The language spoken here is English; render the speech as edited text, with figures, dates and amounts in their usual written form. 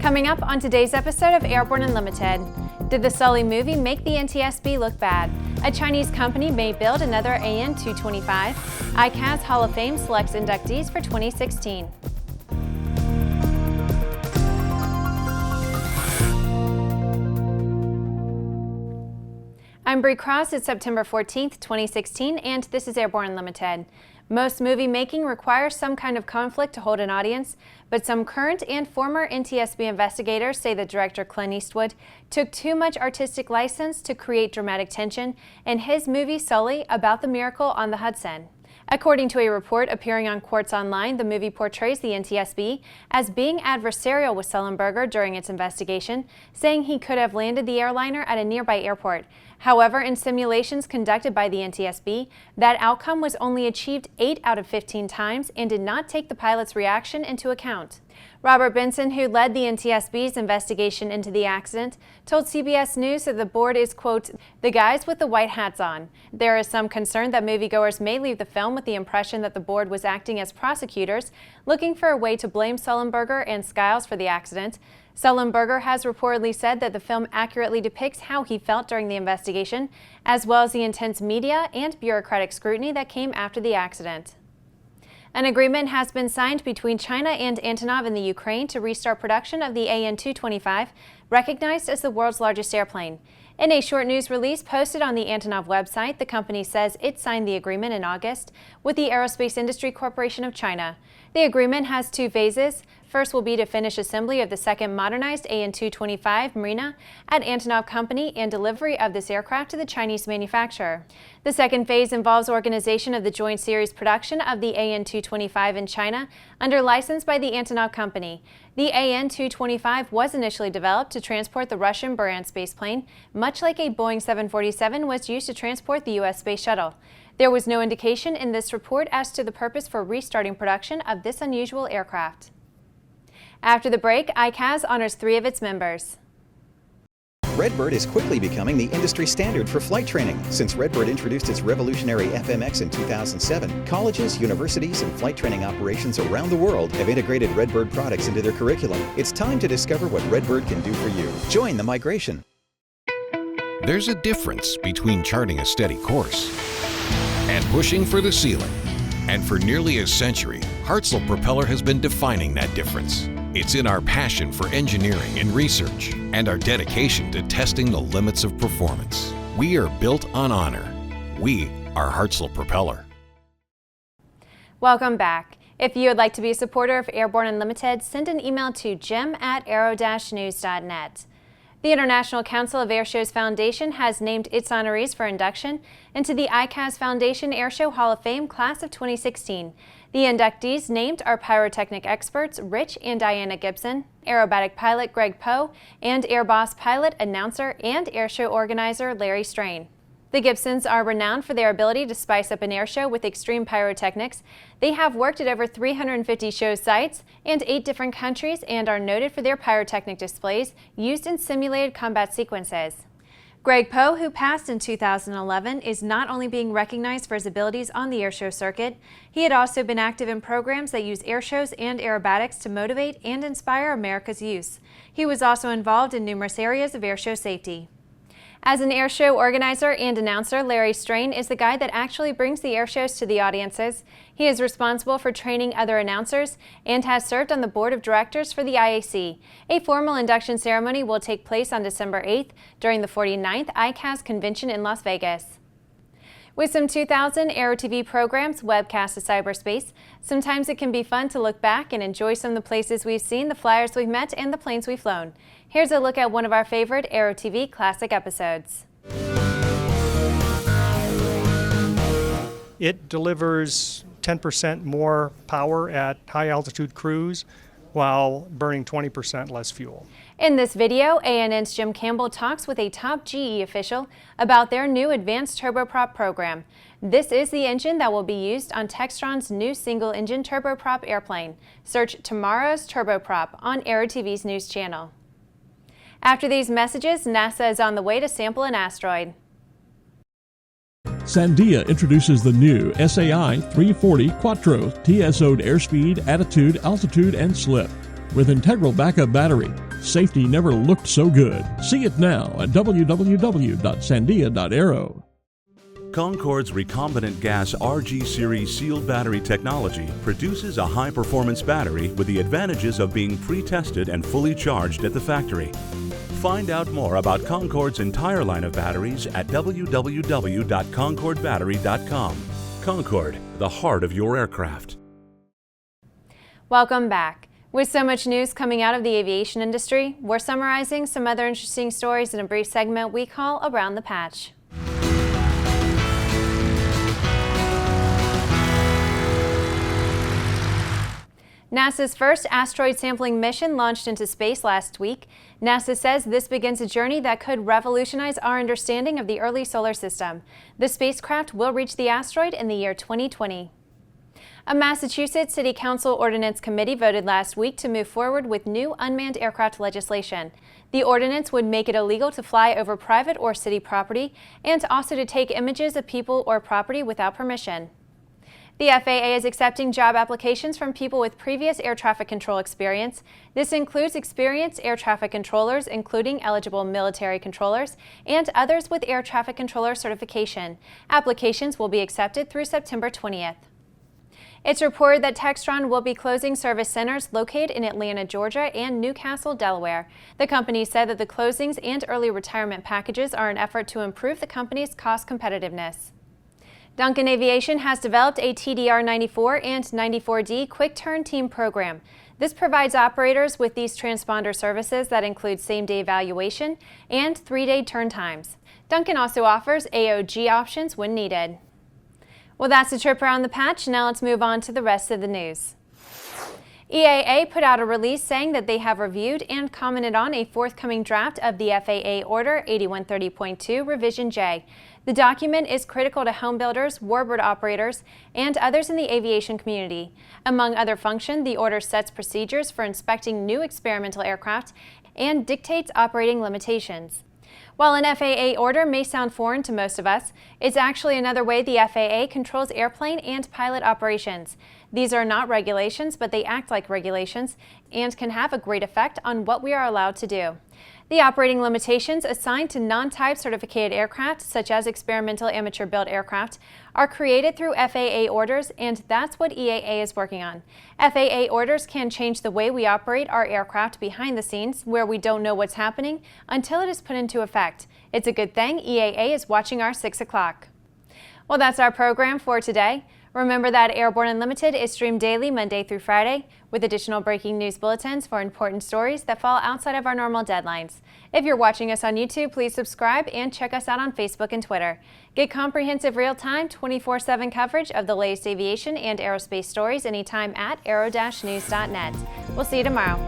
Coming up on today's episode of Airborne Unlimited, did the Sully movie make the NTSB look bad? A Chinese company may build another AN-225. ICAS Hall of Fame selects inductees for 2016. I'm Bree Cross. It's September 14th, 2016, and this is Airborne Unlimited. Most movie making requires some kind of conflict to hold an audience, but some current and former NTSB investigators say that director Clint Eastwood took too much artistic license to create dramatic tension in his movie Sully about the miracle on the Hudson. According to a report appearing on Quartz Online, the movie portrays the NTSB as being adversarial with Sullenberger during its investigation, saying he could have landed the airliner at a nearby airport. However, in simulations conducted by the NTSB, that outcome was only achieved 8 out of 15 times and did not take the pilot's reaction into account. Robert Benson, who led the NTSB's investigation into the accident, told CBS News that the board is, quote, the guys with the white hats on. There is some concern that moviegoers may leave the film with the impression that the board was acting as prosecutors, looking for a way to blame Sullenberger and Skiles for the accident. Sullenberger has reportedly said that the film accurately depicts how he felt during the investigation, as well as the intense media and bureaucratic scrutiny that came after the accident. An agreement has been signed between China and Antonov in the Ukraine to restart production of the AN-225, recognized as the world's largest airplane. In a short news release posted on the Antonov website, the company says it signed the agreement in August with the Aerospace Industry Corporation of China. The agreement has 2 phases. First will be to finish assembly of the second modernized AN-225 Marina at Antonov Company and delivery of this aircraft to the Chinese manufacturer. The second phase involves organization of the joint series production of the AN-225 in China under license by the Antonov Company. The AN-225 was initially developed to transport the Russian Buran spaceplane, much like a Boeing 747 was used to transport the U.S. Space Shuttle. There was no indication in this report as to the purpose for restarting production of this unusual aircraft. After the break, ICAS honors 3 of its members. Redbird is quickly becoming the industry standard for flight training. Since Redbird introduced its revolutionary FMX in 2007, colleges, universities, and flight training operations around the world have integrated Redbird products into their curriculum. It's time to discover what Redbird can do for you. Join the migration. There's a difference between charting a steady course and pushing for the ceiling. And for nearly a century, Hartzell Propeller has been defining that difference. It's in our passion for engineering and research and our dedication to testing the limits of performance. We are built on honor. We are Hartzell Propeller. Welcome back. If you would like to be a supporter of Airborne Unlimited, send an email to jim@aero-news.net. The International Council of Airshows Foundation has named its honorees for induction into the ICAS Foundation Airshow Hall of Fame Class of 2016. The inductees named are pyrotechnic experts Rich and Diana Gibson, aerobatic pilot Greg Poe, and Air Boss pilot, announcer, and airshow organizer Larry Strain. The Gibsons are renowned for their ability to spice up an airshow with extreme pyrotechnics. They have worked at over 350 show sites and 8 different countries and are noted for their pyrotechnic displays used in simulated combat sequences. Greg Poe, who passed in 2011, is not only being recognized for his abilities on the airshow circuit, he had also been active in programs that use airshows and aerobatics to motivate and inspire America's use. He was also involved in numerous areas of airshow safety. As an airshow organizer and announcer, Larry Strain is the guy that actually brings the airshows to the audiences. He is responsible for training other announcers and has served on the board of directors for the IAC. A formal induction ceremony will take place on December 8th during the 49th ICAS convention in Las Vegas. With some 2,000 Aero-TV programs webcast to cyberspace, sometimes it can be fun to look back and enjoy some of the places we've seen, the flyers we've met, and the planes we've flown. Here's a look at one of our favorite Aero-TV classic episodes. It delivers 10% more power at high altitude cruise while burning 20% less fuel. In this video, ANN's Jim Campbell talks with a top GE official about their new advanced turboprop program. This is the engine that will be used on Textron's new single-engine turboprop airplane. Search Tomorrow's Turboprop on Aero-TV's news channel. After these messages, NASA is on the way to sample an asteroid. Sandia introduces the new SAI 340 Quattro TSO'd airspeed, attitude, altitude, and slip. With integral backup battery, safety never looked so good. See it now at www.sandia.aero. Concorde's recombinant gas RG series sealed battery technology produces a high-performance battery with the advantages of being pre-tested and fully charged at the factory. Find out more about Concorde's entire line of batteries at www.concordebattery.com. Concorde, the heart of your aircraft. Welcome back. With so much news coming out of the aviation industry, we're summarizing some other interesting stories in a brief segment we call Around the Patch. NASA's first asteroid sampling mission launched into space last week. NASA says this begins a journey that could revolutionize our understanding of the early solar system. The spacecraft will reach the asteroid in the year 2020. A Massachusetts City Council Ordinance Committee voted last week to move forward with new unmanned aircraft legislation. The ordinance would make it illegal to fly over private or city property and also to take images of people or property without permission. The FAA is accepting job applications from people with previous air traffic control experience. This includes experienced air traffic controllers, including eligible military controllers, and others with air traffic controller certification. Applications will be accepted through September 20th. It's reported that Textron will be closing service centers located in Atlanta, Georgia and Newcastle, Delaware. The company said that the closings and early retirement packages are an effort to improve the company's cost competitiveness. Duncan Aviation has developed a TDR 94 and 94D quick turn team program. This provides operators with these transponder services that include same-day evaluation and 3-day turn times. Duncan also offers AOG options when needed. Well, that's the trip around the patch. Now let's move on to the rest of the news. EAA put out a release saying that they have reviewed and commented on a forthcoming draft of the FAA Order 8130.2 Revision J. The document is critical to home builders, warbird operators, and others in the aviation community. Among other functions, the order sets procedures for inspecting new experimental aircraft and dictates operating limitations. While an FAA order may sound foreign to most of us, it's actually another way the FAA controls airplane and pilot operations. These are not regulations, but they act like regulations and can have a great effect on what we are allowed to do. The operating limitations assigned to non-type certificated aircraft, such as experimental amateur-built aircraft, are created through FAA orders, and that's what EAA is working on. FAA orders can change the way we operate our aircraft behind the scenes, where we don't know what's happening until it is put into effect. It's a good thing EAA is watching our 6 o'clock. Well, that's our program for today. Remember that Airborne Unlimited is streamed daily Monday through Friday with additional breaking news bulletins for important stories that fall outside of our normal deadlines. If you're watching us on YouTube, please subscribe and check us out on Facebook and Twitter. Get comprehensive real-time 24/7 coverage of the latest aviation and aerospace stories anytime at aero-news.net. We'll see you tomorrow.